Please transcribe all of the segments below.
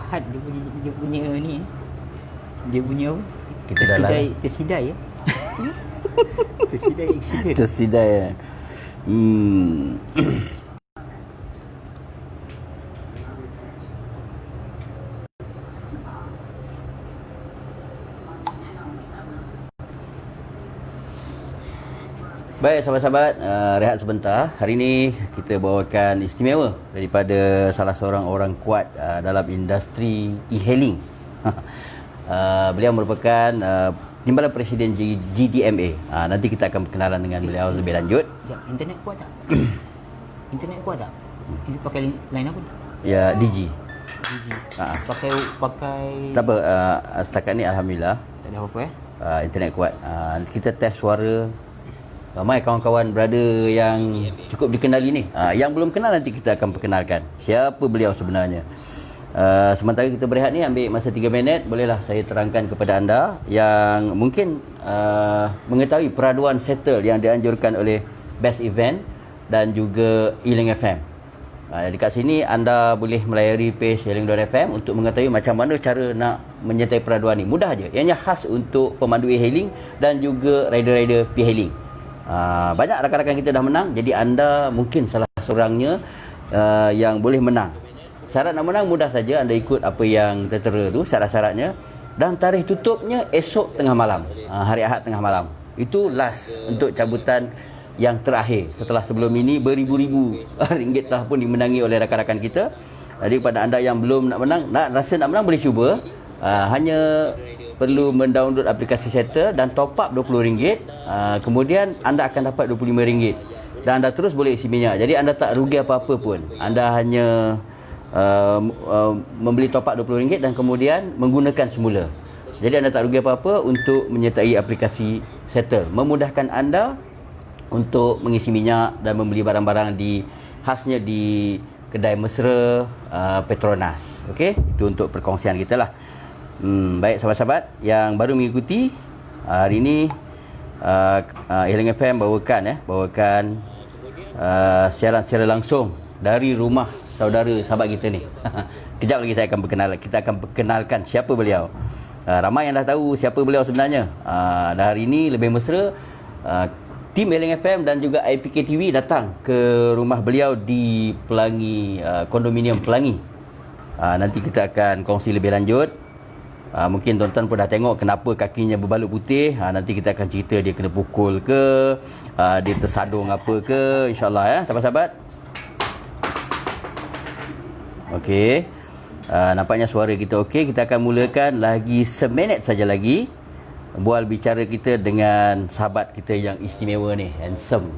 Ahad dia punya ni. Dia punya apa? Kita dah lah. Tersidai ya. Tersidai accident. Tersidai. Baik sahabat-sahabat, rehat sebentar. Hari ini kita bawakan istimewa daripada salah seorang orang kuat dalam industri e-hailing. Beliau merupakan Timbalan Presiden GDMA. Nanti kita akan berkenalan dengan beliau lebih lanjut. Sekejap, internet kuat tak? Internet kuat tak? Kita pakai line apa ni? Ya, Digi. Digi. Pakai Tak apa, setakat ni Alhamdulillah tak ada apa-apa internet kuat. Kita test suara. Ramai kawan-kawan brother yang cukup dikenali ni. Yang belum kenal nanti kita akan perkenalkan siapa beliau sebenarnya. Sementara kita berehat ni, ambil masa 3 minit, bolehlah saya terangkan kepada anda yang mungkin mengetahui peraduan settle yang dianjurkan oleh Best Event dan juga E-Link FM. Dekat sini anda boleh melayari page E-Link.fm untuk mengetahui macam mana cara nak menyertai peraduan ni. Mudah je. Ianya khas untuk pemandu e-hailing dan juga rider-rider p-hailing. Banyak rakan-rakan kita dah menang, jadi anda mungkin salah seorangnya yang boleh menang. Syarat nak menang mudah saja, anda ikut apa yang tertera tu, syarat-syaratnya, dan tarikh tutupnya esok tengah malam, hari Ahad tengah malam. Itu last untuk cabutan yang terakhir. Setelah sebelum ini beribu-ribu ringgit telah pun dimenangi oleh rakan-rakan kita. Jadi kepada anda yang belum nak menang, rasa nak menang, boleh cuba. Hanya perlu mendownload aplikasi Settle dan top up RM20. Kemudian anda akan dapat RM25 dan anda terus boleh isi minyak. Jadi anda tak rugi apa-apa pun. Anda hanya membeli top up RM20 dan kemudian menggunakan semula. Jadi anda tak rugi apa-apa untuk menyertai aplikasi Settle. Memudahkan anda untuk mengisi minyak dan membeli barang-barang khasnya di kedai mesra Petronas. Okey, itu untuk perkongsian kita lah. Baik sahabat-sahabat yang baru mengikuti, hari ini E-Link FM bawakan siaran secara langsung dari rumah saudara sahabat kita ni. Kejap lagi kita akan perkenalkan siapa beliau. Ramai yang dah tahu siapa beliau sebenarnya. Dan hari ini lebih mesra, tim E-Link FM dan juga IPK TV datang ke rumah beliau di Pelangi, kondominium Pelangi. Nanti kita akan kongsi lebih lanjut. Mungkin tuan-tuan pun dah tengok kenapa kakinya berbalut putih. Nanti kita akan cerita dia kena pukul ke, dia tersadung apa ke, insyaAllah ya sahabat-sahabat. Okey, nampaknya suara kita okey. Kita akan mulakan lagi seminit saja lagi bual bicara kita dengan sahabat kita yang istimewa ni, handsome.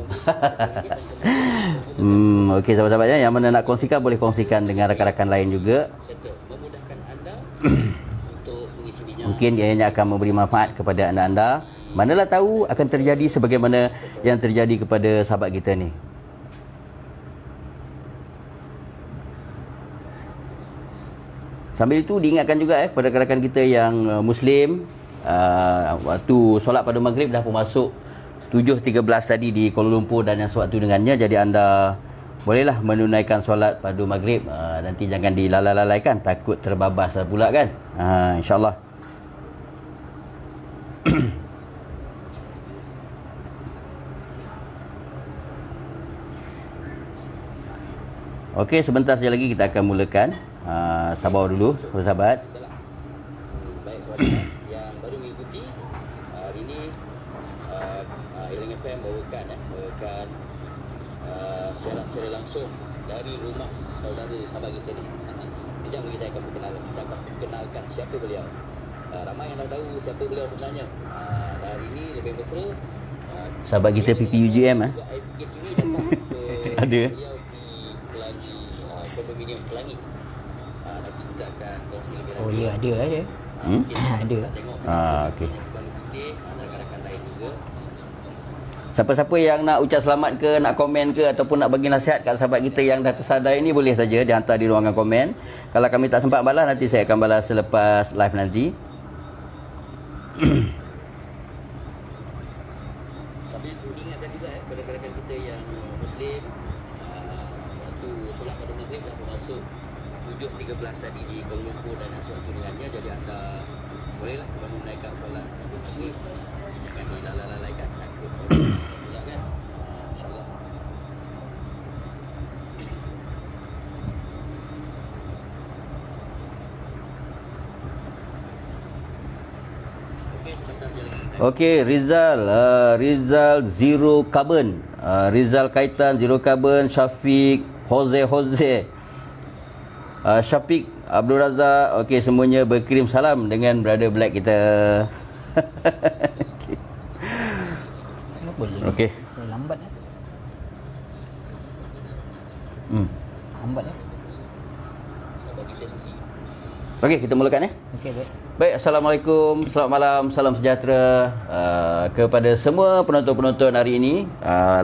Okey sahabat-sahabatnya, yang mana nak kongsikan boleh kongsikan dengan rakan-rakan lain juga. Mungkin ianya akan memberi manfaat kepada anda-anda. Manalah tahu akan terjadi sebagaimana yang terjadi kepada sahabat kita ni. Sambil itu diingatkan juga kepada rakan-rakan kita yang Muslim, waktu solat pada maghrib dah pun masuk 7.13 tadi di Kuala Lumpur dan yang sewaktu dengannya. Jadi anda bolehlah menunaikan solat pada maghrib. Nanti jangan dilalai-lalaikan, takut terbabas pula kan. InsyaAllah. Okey, sebentar saja lagi kita akan mulakan. Sabar dulu sahabat. Baik sahabat yang baru mengikuti, hari ini E-Link FM bawakan siaran secara langsung dari rumah saudara sahabat kita ni. Kejap lagi saya akan perkenalkan siapa beliau. Ramai yang dah tahu siapa beliau sebenarnya. Hari ini lebih mesra, sahabat kita PPUGM ada kondominium Pelangi. Nanti kita akan kongsi lebih lanjut. Oh ya, ada. Ada. Okey. Siapa-siapa yang nak ucap selamat ke, nak komen ke, ataupun nak bagi nasihat kat sahabat kita yang dah tersadai ni, boleh saja dihantar di ruangan komen. Kalau kami tak sempat balas, nanti saya akan balas selepas live nanti. Sambil itu diingatkan juga kepada rakan kita yang Muslim, waktu solat pada maghrib dah masuk tujuh 13 tadi di Kuala Lumpur dan esok itu dengannya, jadi anda bolehlah menunaikan solat maghrib. Jangan dilalaikan sakit. Ya kan? InsyaAllah. Okey, sebentar je lagi kita. Okey, Rizal zero carbon. Rizal Kaitan zero carbon, Syafiq, Jose, Syafiq, Abdul Razak. Okey, semuanya berkirim salam dengan Brother Black kita. Boleh. Okey. Saya lambat Lambat Okey, kita mulakan Okey, baik. Baik, Assalamualaikum, selamat malam, salam sejahtera kepada semua penonton-penonton hari ini.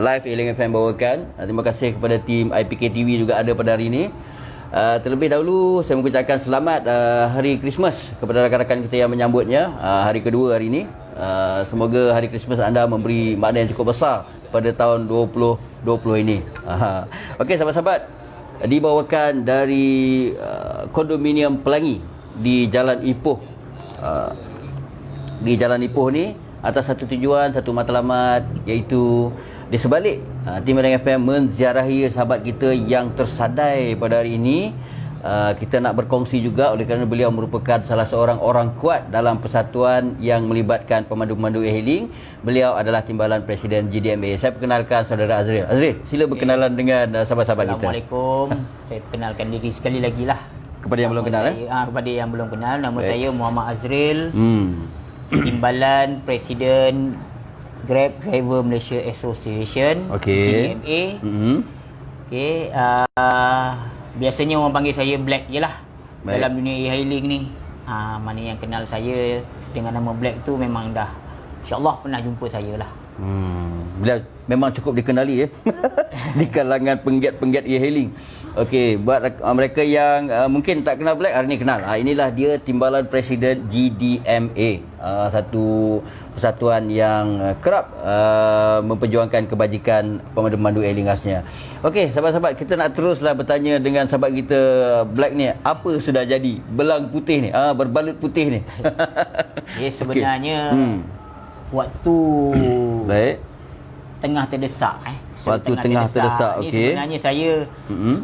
Live Eling FM bawakan. Terima kasih kepada tim IPK TV juga ada pada hari ini. Terlebih dahulu saya mengucapkan selamat hari Christmas kepada rakan-rakan kita yang menyambutnya hari kedua hari ini. Semoga hari Christmas anda memberi makna yang cukup besar pada tahun 2020 ini. Okey, sahabat-sahabat, dibawakan dari kondominium Pelangi di Jalan Ipoh. Di Jalan Ipoh ni atas satu tujuan, satu matlamat, iaitu di sebalik tim Eling FM menziarahi sahabat kita yang tersadai pada hari ini. Kita nak berkongsi juga oleh kerana beliau merupakan salah seorang orang kuat dalam persatuan yang melibatkan pemandu-pemandu e-hailing. Beliau adalah timbalan Presiden GDMA. Saya perkenalkan saudara Azril. Azril, sila berkenalan dengan sahabat-sahabat kita. Assalamualaikum. Saya perkenalkan diri sekali lagi lah. Kepada yang belum kenal kepada yang belum kenal, nama saya Muhammad Azril. Timbalan Presiden Grab Driver Malaysia Association, GMA. Okey, biasanya orang panggil saya Black je lah. Baik. Dalam dunia e-hailing ni. Mana yang kenal saya dengan nama Black tu memang dah, insya-Allah pernah jumpa saya lah. Beliau memang cukup dikenali di kalangan penggiat-penggiat e-hailing. Okey, buat mereka yang mungkin tak kenal Black, hari ni kenal. Inilah dia timbalan Presiden GDMA, satu persatuan yang kerap memperjuangkan kebajikan pemandu-pemandu e-hailing khasnya. Okey, sahabat-sahabat, kita nak teruslah bertanya dengan sahabat kita Black ni, apa sudah jadi belang putih ni, berbalut putih ni? Sebenarnya waktu baik, tengah terdesak waktu tengah terdesak. Okey, sebenarnya saya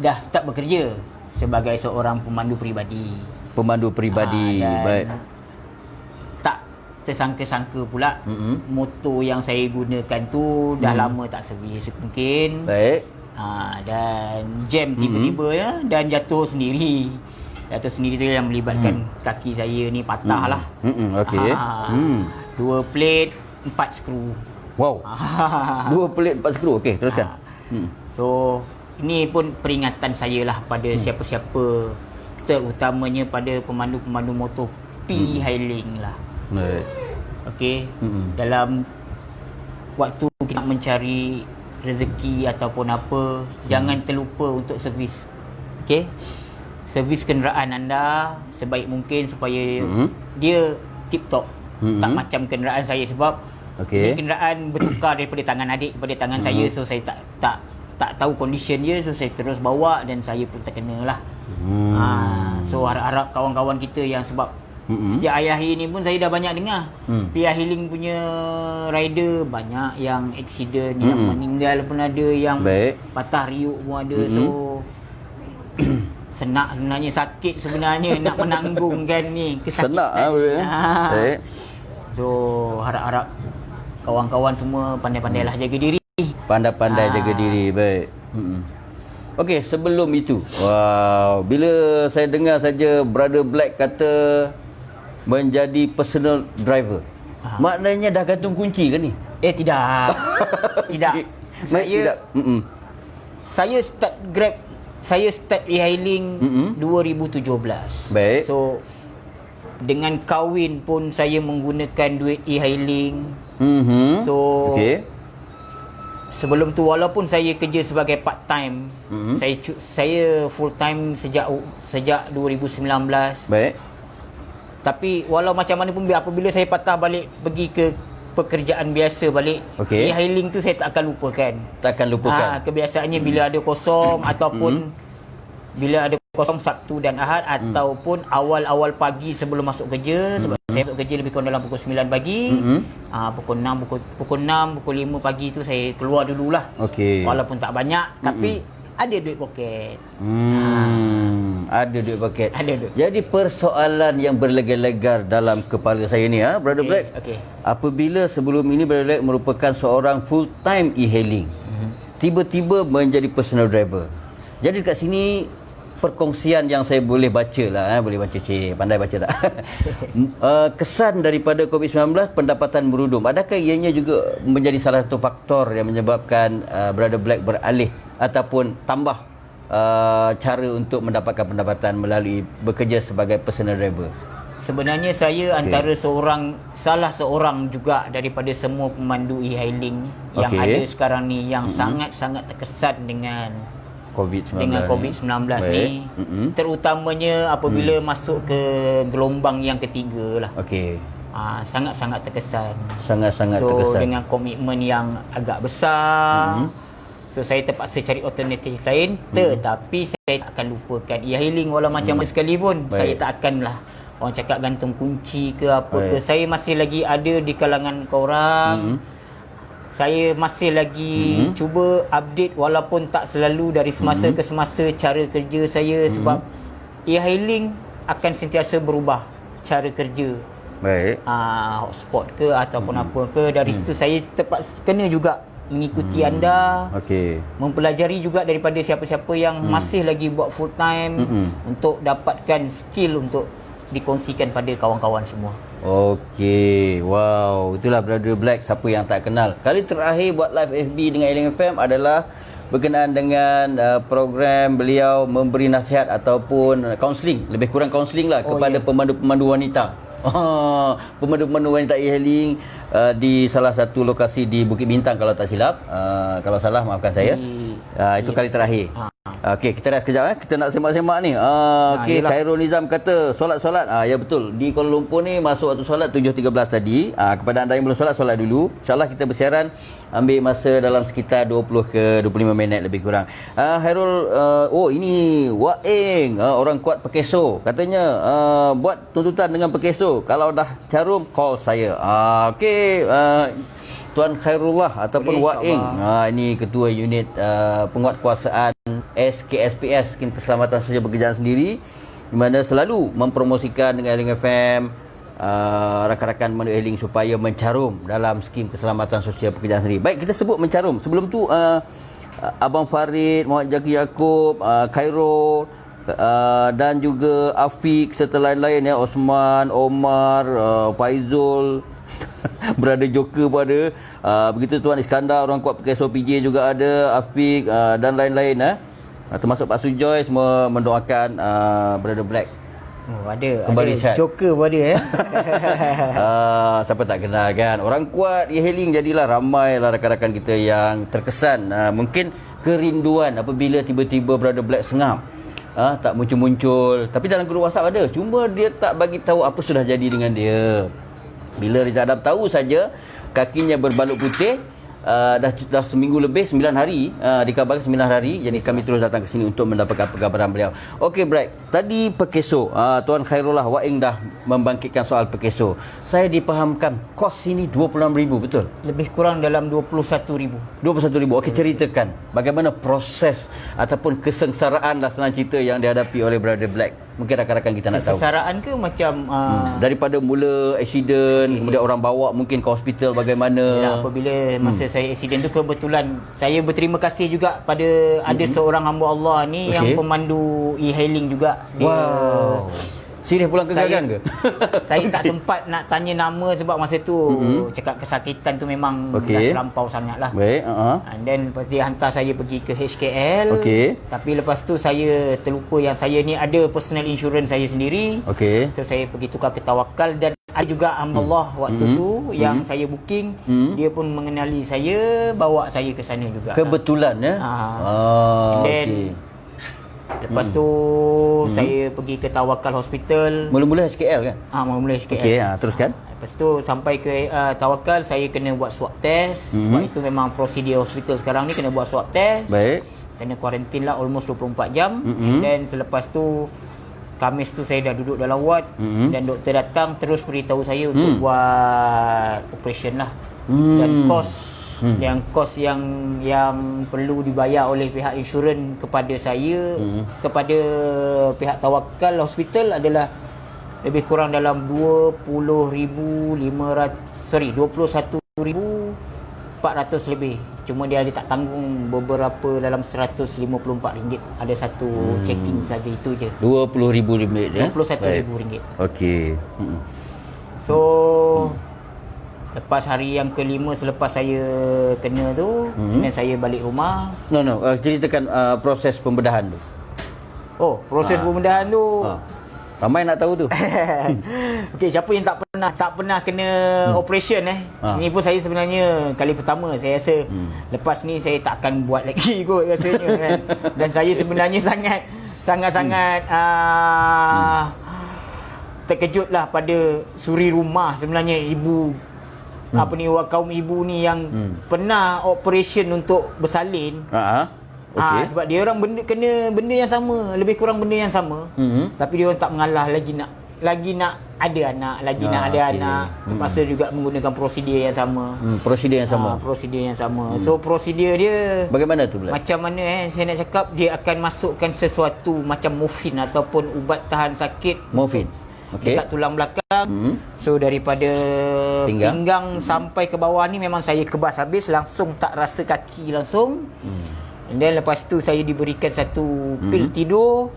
dah start bekerja sebagai seorang pemandu peribadi. Baik. Tak tersangka-sangka pula motor yang saya gunakan tu dah lama tak servis mungkin. Baik. Dan jam tiba-tiba dan jatuh sendiri. Jatuh sendiri tu yang melibatkan kaki saya ni patah lah. Okey. 2 plate 4 skru. Wow. 2 plate 4 skru. Okey, teruskan. So ini pun peringatan saya lah pada siapa-siapa, terutamanya pada pemandu-pemandu motor P-hailing lah. Okey, dalam waktu kita nak mencari rezeki ataupun apa, jangan terlupa untuk servis. Okey, servis kenderaan anda sebaik mungkin supaya dia tip top. Tak macam kenderaan saya, sebab ini kenderaan bertukar daripada tangan adik kepada tangan saya, so saya tak tahu condition dia, so saya terus bawa dan saya pun terkena lah. So harap-harap kawan-kawan kita yang, sebab sejak akhir-akhir ni pun saya dah banyak dengar e-hailing punya rider banyak yang accident, yang meninggal pun ada, yang patah riuk pun ada. So senak sebenarnya, sakit sebenarnya nak menanggungkan ni kesakitan. Senak So harap-harap kawan-kawan semua pandai-pandailah jaga diri. Pandai-pandai jaga diri. Baik. Okey, sebelum itu, bila saya dengar saja Brother Black kata menjadi personal driver, maknanya dah gantung kunci ke ni? Tidak. Tidak. Saya start Grab, saya start e-hailing 2017. Baik. So dengan kahwin pun saya menggunakan duit e-hailing. So sebelum tu, walaupun saya kerja sebagai part time, saya full time sejak 2019. Baik. Tapi walau macam mana pun, apabila saya patah balik pergi ke pekerjaan biasa balik, e-hailing tu saya tak akan lupakan. Kebiasaannya bila ada kosong ataupun bila ada kosong Sabtu dan Ahad ataupun awal-awal pagi sebelum masuk kerja. Sebab saya masuk kerja lebih kurang dalam pukul 9 pagi. Pukul 6, pukul 5 pagi tu saya keluar dululah. Walaupun tak banyak tapi ada duit poket. Ada duit poket. Ada duit. Jadi persoalan yang berlegar-legar dalam kepala saya ni, Brother Black. Apabila sebelum ini Brother Black merupakan seorang full time e-hailing, tiba-tiba menjadi personal driver. Jadi dekat sini perkongsian yang saya boleh baca lah, boleh baca, pandai baca tak? Kesan daripada COVID-19, pendapatan merudum. Adakah ianya juga menjadi salah satu faktor yang menyebabkan Brother Black beralih ataupun tambah cara untuk mendapatkan pendapatan melalui bekerja sebagai personal driver? Sebenarnya saya antara salah seorang juga daripada semua pemandu e-hailing yang ada sekarang ni yang sangat-sangat terkesan dengan COVID-19 ni. Terutamanya apabila masuk ke gelombang yang ketiga lah. Sangat-sangat terkesan. So dengan komitmen yang agak besar, so saya terpaksa cari alternatif lain. Tetapi saya tak akan lupakan e-hailing walau macam mana sekalipun. Saya tak akanlah orang cakap gantung kunci ke apa ke. Saya masih lagi ada di kalangan korang. Saya masih lagi cuba update walaupun tak selalu dari semasa ke semasa cara kerja saya. Sebab e-hailing akan sentiasa berubah cara kerja. Hotspot ke ataupun apa ke. Dari situ saya terpaksa kena juga mengikuti anda, mempelajari juga daripada siapa-siapa yang masih lagi buat full time untuk dapatkan skill untuk dikongsikan pada kawan-kawan semua. Wow, itulah Brother Black, siapa yang tak kenal. Kali terakhir buat live FB dengan Hailing FM adalah berkenaan dengan program beliau memberi nasihat ataupun kaunseling, lebih kurang kaunseling lah kepada pemandu-pemandu wanita. Pemandu-pemandu wanita e-hailing di salah satu lokasi di Bukit Bintang kalau tak silap. Kalau salah maafkan saya. Itu kali terakhir. Kita dah sekejap. Kita nak semak-semak ni. Khairul Nizam kata solat-solat. Ya betul. Di Kuala Lumpur ni masuk waktu solat 7.13 tadi. Kepada anda yang belum solat, solat dulu. InsyaAllah kita bersiaran ambil masa dalam sekitar 20 ke 25 minit lebih kurang. Khairul, ini Wak Eng, orang kuat Pekeso. Katanya buat tuntutan dengan Pekeso. Kalau dah carum, call saya. Tuan Khairullah ataupun Wak Eng, ini ketua unit penguatkuasaan SKSPS, Skim Keselamatan Sosial Pekerjaan sendiri, di mana selalu mempromosikan dengan Hailing FM rakan-rakan pemandu hailing supaya mencarum dalam skim keselamatan sosial pekerjaan sendiri. Baik, kita sebut mencarum. Sebelum tu Abang Farid, Muhammad Jaki Yaakob, Khairul dan juga Afiq serta lain-lain, Osman, Omar, Faizul, Brother Joker pun ada. Begitu Tuan Iskandar, orang kuat PKSO PJ juga ada, Afiq dan lain-lain, termasuk Pak Sujoy, semua mendoakan Brother Black. Ada sihat. Joker pun ada siapa tak kenal kan. Orang kuat e-hailing, jadilah ramailah rakan-rakan kita yang terkesan. Mungkin kerinduan apabila tiba-tiba Brother Black sengap, tak muncul-muncul. Tapi dalam grup WhatsApp ada, cuma dia tak bagi tahu apa sudah jadi dengan dia. Bila Rizal Adam tahu saja kakinya berbalut putih, dah seminggu lebih, 9 hari, dikabarkan 9 hari. Jadi kami terus datang ke sini untuk mendapatkan perkabaran beliau. Okey, Brad, tadi Pekeso, Tuan Khairullah, Wak Eng dah membangkitkan soal Pekeso. Saya dipahamkan kos sini 26,000, betul? Lebih kurang dalam 21,000. 21,000. Okey, ceritakan bagaimana proses ataupun kesengsaraan lah senang cerita yang dihadapi oleh Brother Black. Mungkin rakan-rakan kita nak tahu. Kesengsaraan ke macam daripada mula accident, kemudian orang bawa mungkin ke hospital bagaimana? Apabila masa saya accident tu, kebetulan saya berterima kasih juga pada ada seorang hamba Allah ni yang pemandu e-hailing juga. Wow. Serius pulang ke Gagan ke? Saya tak sempat nak tanya nama sebab masa tu cakap kesakitan tu memang dah terlampau sangat lah. Baik. And then lepas dia hantar saya pergi ke HKL. Tapi lepas tu saya terlupa yang saya ni ada personal insurance saya sendiri. So saya pergi tukar ke Tawakal. Dan ada juga hamba Allah waktu tu yang saya booking, dia pun mengenali saya, bawa saya ke sana juga. Kebetulan ya. Then lepas tu saya pergi ke Tawakal Hospital. Mula-mula HKL kan? Mula-mula HKL. Teruskan. Lepas tu sampai ke Tawakal, saya kena buat swab test. Sebab itu memang prosedur hospital sekarang ni, kena buat swab test. Baik. kena kuarantin lah almost 24 jam. Dan selepas tu Khamis tu saya dah duduk dalam ward, dan doktor datang terus beritahu saya untuk buat operation lah. Dan kos yang perlu dibayar oleh pihak insurans kepada saya, kepada pihak Tawakal Hospital adalah lebih kurang dalam 21,400 lebih. Cuma dia tak tanggung beberapa dalam RM154. Ada satu checking saja, itu je. RM20,000 ya? RM21,000. Okey. So lepas hari yang kelima selepas saya kena tu, dan saya balik rumah. Ceritakan proses pembedahan tu. Oh, proses pembedahan tu. Ramai nak tahu tu. Okey, siapa yang tak pernah kena operation Ini pun saya sebenarnya kali pertama. Saya rasa lepas ni saya tak akan buat lagi kot rasanya kan. Dan saya sebenarnya sangat terkejutlah pada suri rumah sebenarnya ibu kaum ibu ni yang pernah operation untuk bersalin. Okay. Sebab dia orang kena benda yang sama, lebih kurang benda yang sama. Tapi dia orang tak mengalah, lagi nak ada anak, terpaksa juga menggunakan prosedur yang sama. Prosedur yang sama. So prosedur dia bagaimana tu pula? Macam mana saya nak cakap, dia akan masukkan sesuatu macam morfin ataupun ubat tahan sakit. Morfin. Okay. Dekat tulang belakang. So daripada pinggang sampai ke bawah ni memang saya kebas habis, langsung tak rasa kaki langsung. And then lepas tu saya diberikan satu pil tidur.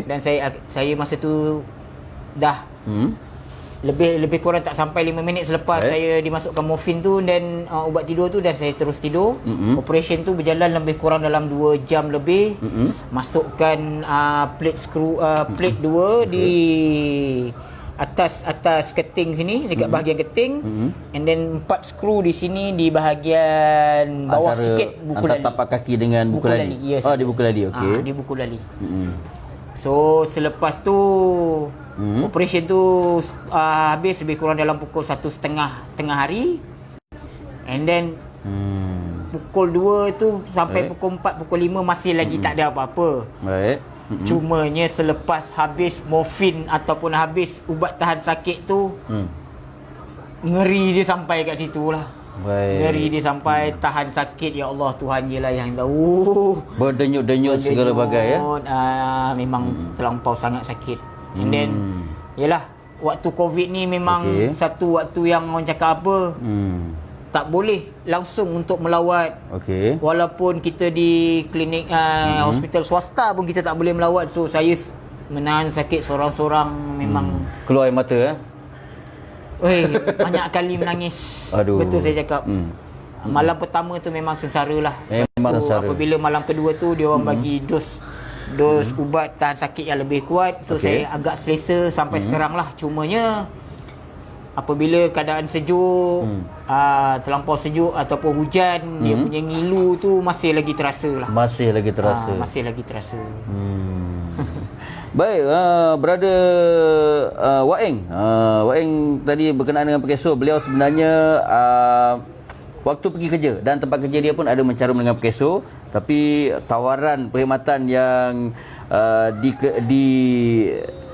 Dan saya masa tu dah lebih kurang tak sampai 5 minit selepas saya dimasukkan morfin tu dan ubat tidur tu, dan saya terus tidur. Operation tu berjalan lebih kurang dalam 2 jam lebih. Masukkan plate 2 di atas keting sini, dekat bahagian keting. And then 4 skru di sini di bahagian bawah sikit buku lali. Antara tapak kaki dengan buku lali. Yes. Di buku lali. Okey. Di buku lali. So selepas tu operation tu habis lebih kurang dalam pukul 1.30 tengah hari. And then pukul 2 tu sampai pukul 4, pukul 5 masih lagi tak ada apa-apa. Cumanya selepas habis morfin ataupun habis ubat tahan sakit tu, ngeri dia sampai kat situ lah. Ngeri dia sampai tahan sakit. Ya Allah, Tuhan je lah yang tahu. Berdenyut-denyut segala bagai ya. Memang terlampau sangat sakit. And then yalah, waktu COVID ni memang satu waktu yang orang cakap apa, tak boleh langsung untuk melawat. Walaupun kita di klinik hospital swasta pun kita tak boleh melawat. So saya menahan sakit sorang-sorang. Memang keluar air mata banyak kali menangis. Betul saya cakap. Malam pertama tu memang sengsara lah. Apabila malam kedua tu dia orang bagi dos ubat tahan sakit yang lebih kuat. So saya agak selesa sampai sekarang lah. Cumanya apabila keadaan sejuk, terlampau sejuk ataupun hujan, dia punya ngilu tu masih lagi terasa lah. Masih lagi terasa. Baik, brother Wak Eng tadi berkenaan dengan Pekeso. Beliau sebenarnya waktu pergi kerja dan tempat kerja dia pun ada mencarum dengan Pekeso, tapi tawaran perkhidmatan yang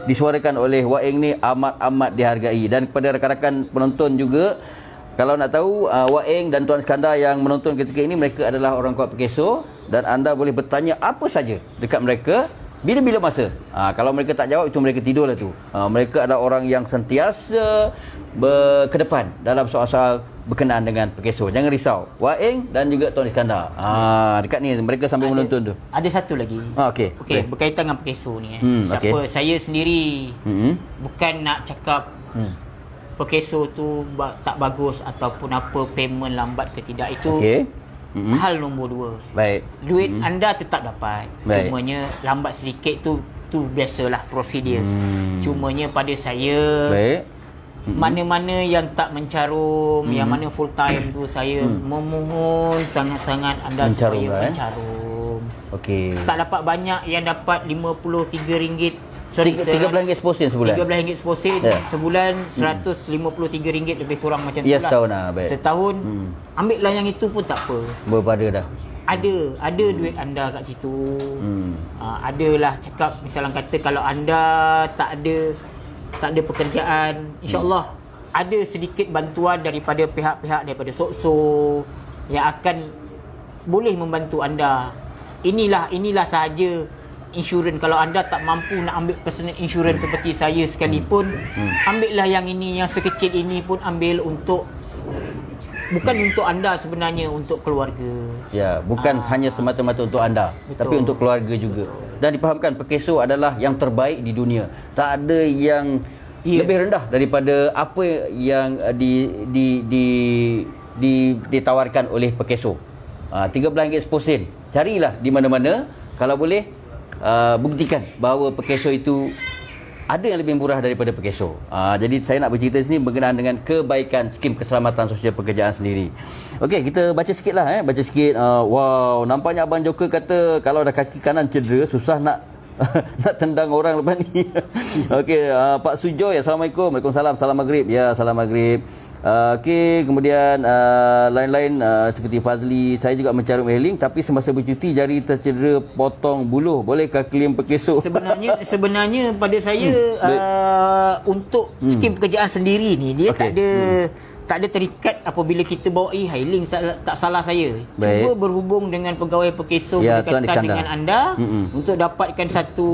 disuarakan oleh Wak Eng ni amat dihargai. Dan kepada rakan-rakan penonton juga, kalau nak tahu Wak Eng dan Tuan Iskandar yang menonton ketika ini, mereka adalah orang kuat Pekeso, dan anda boleh bertanya apa saja dekat mereka bila-bila masa. Kalau mereka tak jawab, itu mereka tidur lah tu. Mereka adalah orang yang sentiasa ke depan dalam soal-soal berkenaan dengan Pekeso. Jangan risau, Wak Eng dan juga Tuan Iskandar. Dekat ni mereka sambil menonton tu. Ada satu lagi. Okey, berkaitan dengan Pekeso ni. Saya sendiri bukan nak cakap Pekeso tu tak bagus ataupun apa, payment lambat ke tidak, itu hal nombor 2. Baik. Duit anda tetap dapat. Cumanya lambat sedikit tu biasalah prosedur. Cumanya pada saya, mana-mana yang tak mencarum, yang mana full time tu, saya memohon sangat-sangat anda supaya mencarum. Tak dapat banyak, yang dapat RM53. RM13 seposen sebulan. RM13 seposen sebulan, RM153 lebih kurang macam tu lah. Setahun lah. Setahun ambil lah yang itu pun tak apa. Berpada dah. ada duit anda kat situ. Adalah cakap misalnya kata kalau anda tak ada pekerjaan, insya-Allah ada sedikit bantuan daripada pihak-pihak daripada SOKSO yang akan boleh membantu anda. Inilah sahaja insurans. Kalau anda tak mampu nak ambil personal insurans seperti saya sekalipun, ambillah yang ini, yang sekecil ini pun ambil untuk bukan untuk anda sebenarnya, untuk keluarga. Ya, bukan hanya semata-mata untuk anda, Betul. tapi untuk keluarga juga. Dan dipahamkan Perkeso adalah yang terbaik di dunia. Tak ada yang lebih rendah daripada apa yang ditawarkan oleh Perkeso. RM13 sen. Carilah di mana-mana, kalau boleh buktikan bahawa Perkeso itu ada yang lebih murah daripada Perkeso. Jadi saya nak bercerita sini berkenaan dengan kebaikan skim keselamatan sosial pekerjaan sendiri. Okey, kita baca sikit lah. Baca sikit. Wow, nampaknya Abang Joker kata kalau dah kaki kanan cedera, susah nak nak tendang orang lepas ni. Okey, Pak Sujoy, Assalamualaikum. Waalaikumsalam. Salam maghrib. Ya, salam maghrib. Okey, kemudian lain-lain seperti Fazli, saya juga mencarum e-hailing tapi semasa bercuti jari tercedera potong buluh. Bolehkah claim Perkeso? Sebenarnya pada saya untuk skim pekerjaan sendiri ni dia tak ada terikat apabila kita bawa e-hailing, tak salah saya. Baik. Cuba berhubung dengan pegawai Perkeso berdekatan dengan anda untuk dapatkan satu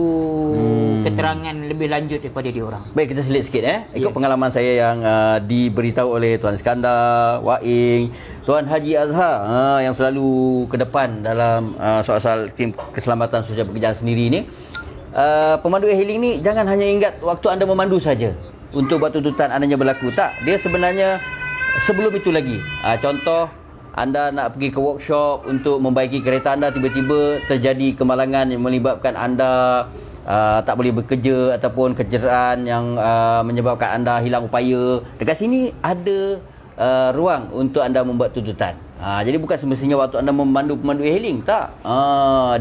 keterangan lebih lanjut daripada dia orang. Baik, kita selit sikit ikut pengalaman saya yang diberitahu oleh Tuan Iskandar, Waing, Tuan Haji Azhar yang selalu ke depan dalam soal-soal tim keselamatan sosial pekerjaan sendiri ni. Pemandu e-hailing ni jangan hanya ingat waktu anda memandu saja untuk buat tuntutan adanya berlaku. Tak, dia sebenarnya sebelum itu lagi. Contoh, anda nak pergi ke workshop untuk membaiki kereta anda, tiba-tiba terjadi kemalangan yang melibatkan anda tak boleh bekerja ataupun kecederaan yang menyebabkan anda hilang upaya. Dekat sini ada ruang untuk anda membuat tuntutan. Jadi bukan semestinya waktu anda memandu pemandu e-hailing, tak.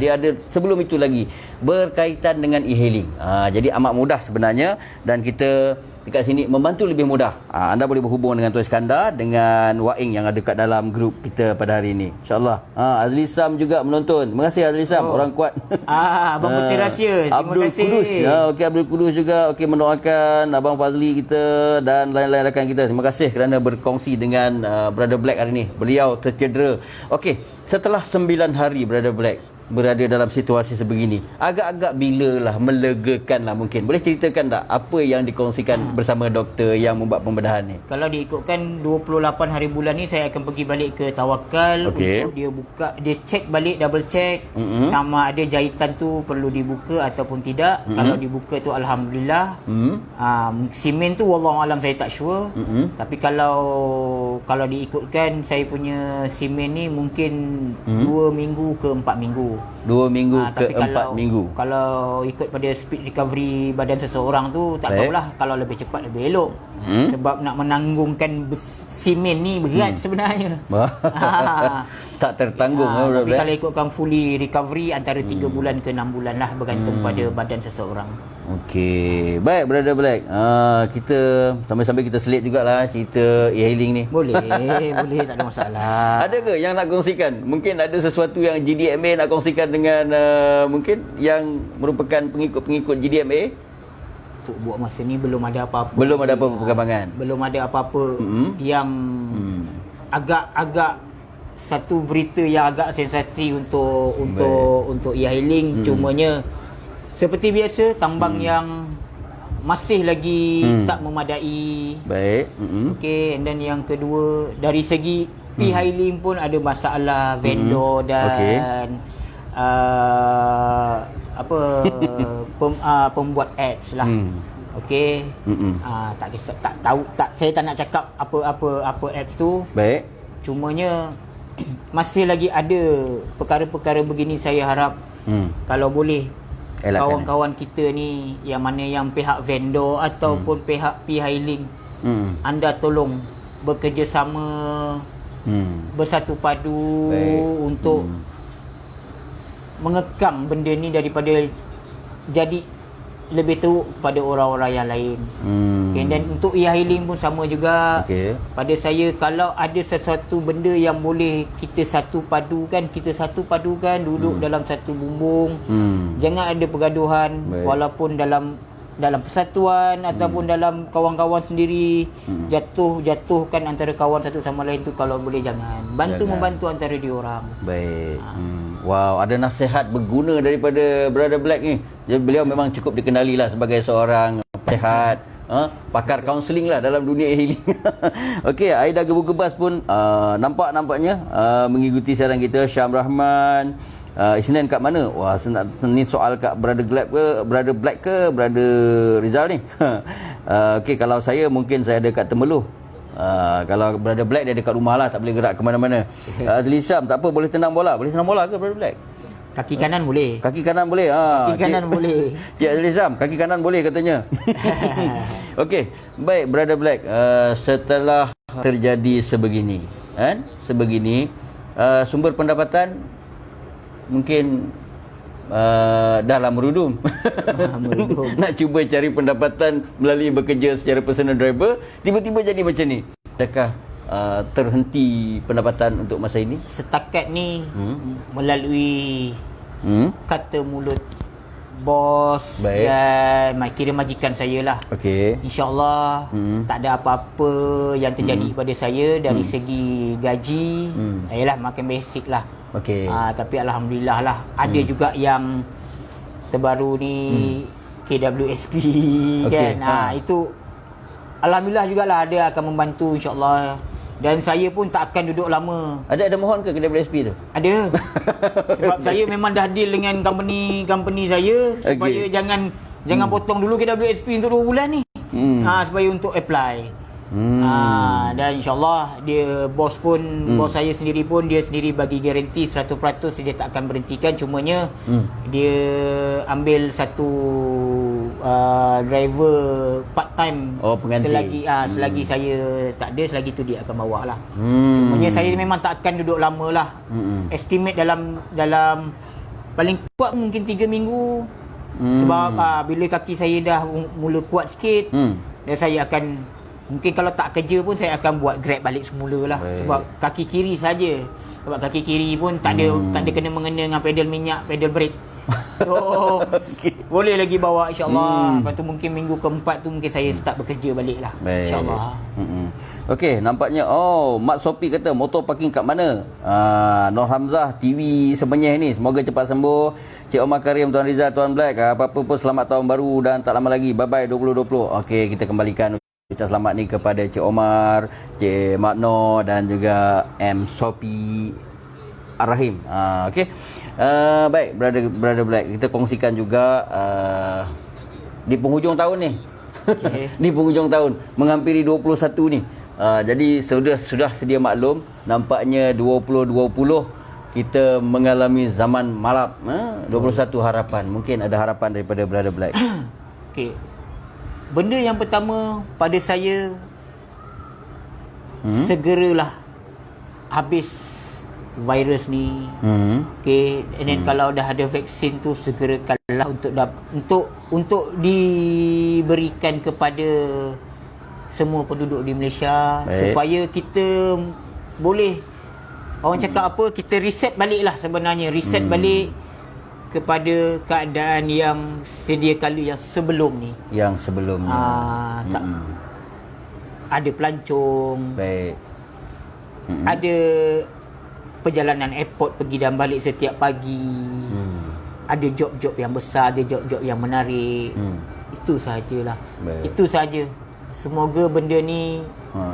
Dia ada sebelum itu lagi berkaitan dengan e-hailing. Jadi amat mudah sebenarnya, dan kita dekat sini membantu lebih mudah. Anda boleh berhubung dengan Tuan Iskandar, dengan Waing yang ada kat dalam grup kita pada hari ini. InsyaAllah. Azli Sam juga menonton. Terima kasih Azli Sam, orang kuat. Abang Putih Rahsia. Abdul Kudus. Okey, Abdul Kudus juga mendoakan Abang Fazli kita dan lain-lain rakan kita. Terima kasih kerana berkongsi dengan Brother Black hari ini. Beliau tercedera. Okey, setelah 9 hari Brother Black berada dalam situasi sebegini, agak-agak bilalah melegakanlah mungkin. Boleh ceritakan tak apa yang dikongsikan bersama doktor yang membuat pembedahan ni? Kalau diikutkan 28 hari bulan ni, saya akan pergi balik ke Tawakal untuk dia cek balik, double check sama ada jahitan tu perlu dibuka ataupun tidak. Kalau dibuka tu alhamdulillah. Simen tu wallahualam saya tak sure. Tapi kalau diikutkan saya punya simen ni mungkin 2 minggu ke 4 minggu. 2 minggu ke 4 minggu. Kalau ikut pada speed recovery badan seseorang tu, tak tahulah, kalau lebih cepat lebih elok. Sebab nak menanggungkan simen ni berat sebenarnya. Tak tertanggung. Tapi kalau ikutkan fully recovery antara 3 bulan ke 6 bulan lah, bergantung pada badan seseorang. Okey, baik Brother Black. Kita sambil-sambil kita selit jugalah cerita e-hailing ni. Boleh, tak ada masalah. Ada ke yang nak kongsikan? Mungkin ada sesuatu yang GDMA nak kongsikan dengan mungkin yang merupakan pengikut-pengikut GDMA? Untuk buat masa ni belum ada apa-apa. Belum ada apa-apa perkembangan. Belum ada apa-apa yang agak satu berita yang agak sensasi untuk e-hailing. Cumanya seperti biasa, tambang yang masih lagi tak memadai. Baik. Okey, and then yang kedua, dari segi e-hailing pun ada masalah vendor dan pembuat apps lah. Okey. Saya tak nak cakap apa apps tu. Baik. Cumanya masih lagi ada perkara-perkara begini. Saya harap kalau boleh kawan-kawan kita ni yang mana yang pihak vendor ataupun pihak e-hailing, anda tolong bekerjasama, bersatu padu untuk mengekang benda ni daripada jadi lebih teruk kepada orang-orang yang lain. Okay, dan untuk e-hailing pun sama juga. Pada saya, kalau ada sesuatu benda yang boleh kita satu padukan, duduk dalam satu bumbung. Jangan ada pergaduhan. Walaupun dalam persatuan ataupun dalam kawan-kawan sendiri, jatuhkan antara kawan satu sama lain tu kalau boleh jangan. Membantu antara dia orang. Baik. Wow, ada nasihat berguna daripada Brother Black ni. Jadi beliau memang cukup dikenali lah sebagai seorang nasihat, pakar kaunseling lah dalam dunia e-hailing. Okey, Aida Gebu-Gebas pun nampaknya mengikuti siaran kita. Syam Rahman, Isnin kat mana? Wah, ni soal kat Brother Black ke Brother Rizal ni? Okey, kalau saya mungkin saya ada kat Temeloh. Kalau Brother Black dia dekat rumah lah, tak boleh gerak ke mana-mana. Azli Syam, tak apa, boleh tenang bola. Boleh tenang bola ke Brother Black? Kaki kanan boleh. Kaki kanan boleh. Kaki kanan boleh. Cik Azli Syam, kaki kanan boleh katanya. Okey, baik Brother Black, setelah terjadi sebegini, sumber pendapatan mungkin dah lah merudum. Nak cuba cari pendapatan melalui bekerja secara personal driver, tiba-tiba jadi macam ni. Adakah terhenti pendapatan untuk masa ini? Setakat ni melalui kata mulut bos dan kira majikan saya lah. InsyaAllah tak ada apa-apa yang terjadi pada saya dari segi gaji. Yalah, makan basic lah. Tapi Alhamdulillah lah, ada juga yang terbaru ni KWSP kan. Itu Alhamdulillah jugalah, ada akan membantu insyaAllah. Dan saya pun tak akan duduk lama. Ada mohon ke KWSP tu? Ada. Sebab saya memang dah deal dengan company saya supaya jangan potong dulu KWSP untuk 2 bulan ni. Supaya untuk apply. Dan insyaAllah bos saya sendiri pun dia sendiri bagi garanti 100% dia tak akan berhentikan. Cumanya dia ambil satu driver part time selagi saya tak ada, selagi tu dia akan bawa lah. Cumanya saya memang tak akan duduk lama lah. Estimate dalam paling kuat mungkin 3 minggu. Sebab bila kaki saya dah mula kuat sikit, dan saya akan mungkin kalau tak kerja pun saya akan buat Grab balik semula lah. Sebab kaki kiri saja. Sebab kaki kiri pun tak ada kena-mengena dengan pedal minyak, pedal brake. So boleh lagi bawa insyaAllah. Lepas tu mungkin minggu keempat tu mungkin saya start bekerja balik lah, insyaAllah. Okey, nampaknya Mak Sopi kata motor parking kat mana? Nur Hamzah TV Semenyih ni, semoga cepat sembuh. Cik Omar Karim, Tuan Rizal, Tuan Black, apa-apa pun selamat tahun baru dan tak lama lagi. Bye-bye 2020. Okey, kita kembalikan ucap selamat ni kepada Cik Omar, Cik Mak Noh dan juga M Sopi Ar-Rahim. Okey. Baik Brother Black, kita kongsikan juga di penghujung tahun ni. Di penghujung tahun menghampiri 21 ni. Jadi sudah sedia maklum, nampaknya 2020 kita mengalami zaman malap. 21 harapan. Mungkin ada harapan daripada Brother Black. Okey. Benda yang pertama pada saya, segeralah habis virus ni. Okay, and then kalau dah ada vaksin tu, segerakanlah untuk diberikan kepada semua penduduk di Malaysia. Supaya kita boleh, orang cakap apa, kita reset balik lah sebenarnya. Reset balik kepada keadaan yang sedia kala yang sebelum ni. Tak ada pelancong. Ada perjalanan airport pergi dan balik setiap pagi. Ada job-job yang besar, ada job-job yang menarik. Itu sahajalah. Itu sahaja. Semoga benda ni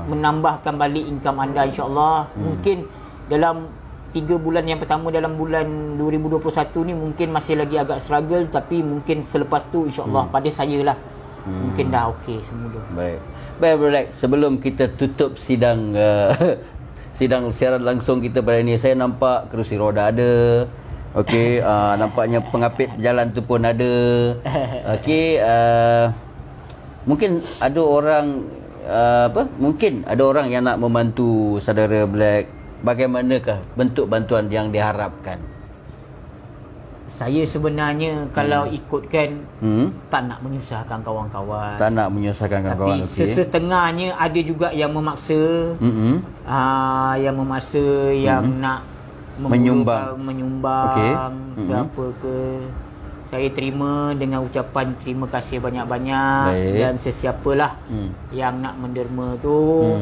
menambahkan balik income anda insya-Allah. Mungkin dalam 3 bulan yang pertama dalam bulan 2021 ni mungkin masih lagi agak struggle, tapi mungkin selepas tu insya-Allah pada saya lah mungkin dah okey semua. Baik Black, sebelum kita tutup sidang sidang siaran langsung kita pada ni, saya nampak kerusi roda ada. Okey, nampaknya pengapit jalan tu pun ada. Okey, mungkin ada orang mungkin ada orang yang nak membantu saudara Black. Bagaimanakah bentuk bantuan yang diharapkan? Saya sebenarnya kalau ikutkan tak nak menyusahkan kawan-kawan. Tak nak menyusahkan kawan-kawan. Tapi sesetengahnya ada juga yang memaksa. Yang memaksa yang nak menyumbang ke apa ke. Saya terima dengan ucapan terima kasih banyak-banyak. Dan sesiapalah yang nak menderma tu,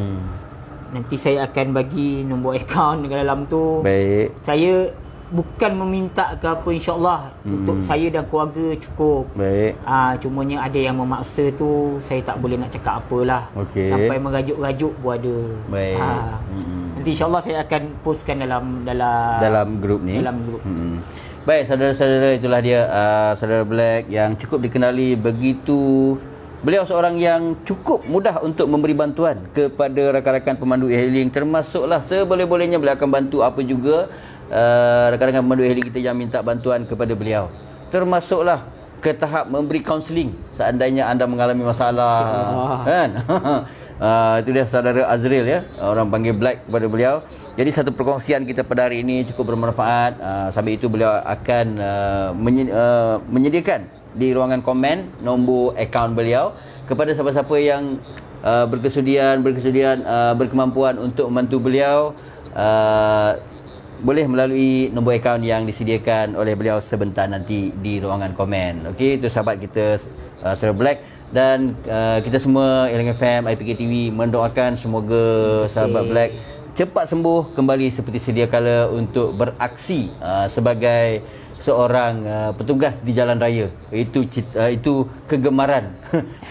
nanti saya akan bagi nombor akaun dekat dalam tu. Saya bukan meminta ke apa, insya-Allah untuk saya dan keluarga cukup. Cumanya ada yang memaksa tu, saya tak boleh nak cakap apalah. Sampai merajuk-rajuk pun ada. Nanti insya-Allah saya akan postkan dalam grup ni. Dalam grup. Baik, saudara-saudara, itulah dia saudara Black yang cukup dikenali begitu. Beliau seorang yang cukup mudah untuk memberi bantuan kepada rakan-rakan pemandu e-hailing, termasuklah seboleh-bolehnya beliau akan bantu apa juga rakan-rakan pemandu e-hailing kita yang minta bantuan kepada beliau. Termasuklah ke tahap memberi kaunseling seandainya anda mengalami masalah, kan? Itu dia saudara Azril ya, orang panggil Black kepada beliau. Jadi satu perkongsian kita pada hari ini cukup bermanfaat. Sambil itu beliau akan menyediakan di ruangan komen nombor akaun beliau kepada siapa-siapa yang berkesudian berkemampuan untuk membantu beliau. Boleh melalui nombor akaun yang disediakan oleh beliau sebentar nanti di ruangan komen. Okey, itu sahabat kita Saudara Black. Dan kita semua Elang FM, IPK TV mendoakan semoga sahabat Black cepat sembuh kembali seperti sedia kala untuk beraksi sebagai seorang petugas di jalan raya. Itu kegemaran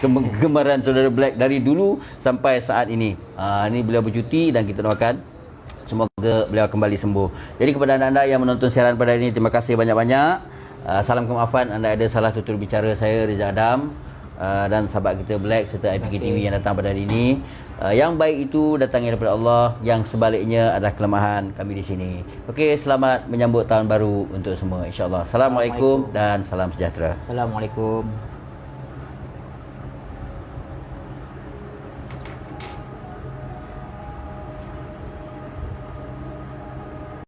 kegemaran saudara Black dari dulu sampai saat ini. Ini beliau bercuti dan kita doakan semoga beliau kembali sembuh. Jadi kepada anda-anda yang menonton siaran pada hari ini, terima kasih banyak-banyak. Salam kemaafan anda ada salah tutur bicara saya Reza Adam dan sahabat kita Black serta IPK TV yang datang pada hari ini. Yang baik itu datangnya daripada Allah, yang sebaliknya adalah kelemahan kami di sini. Okey, selamat menyambut tahun baru untuk semua, insya-Allah. Assalamualaikum dan salam sejahtera. Assalamualaikum.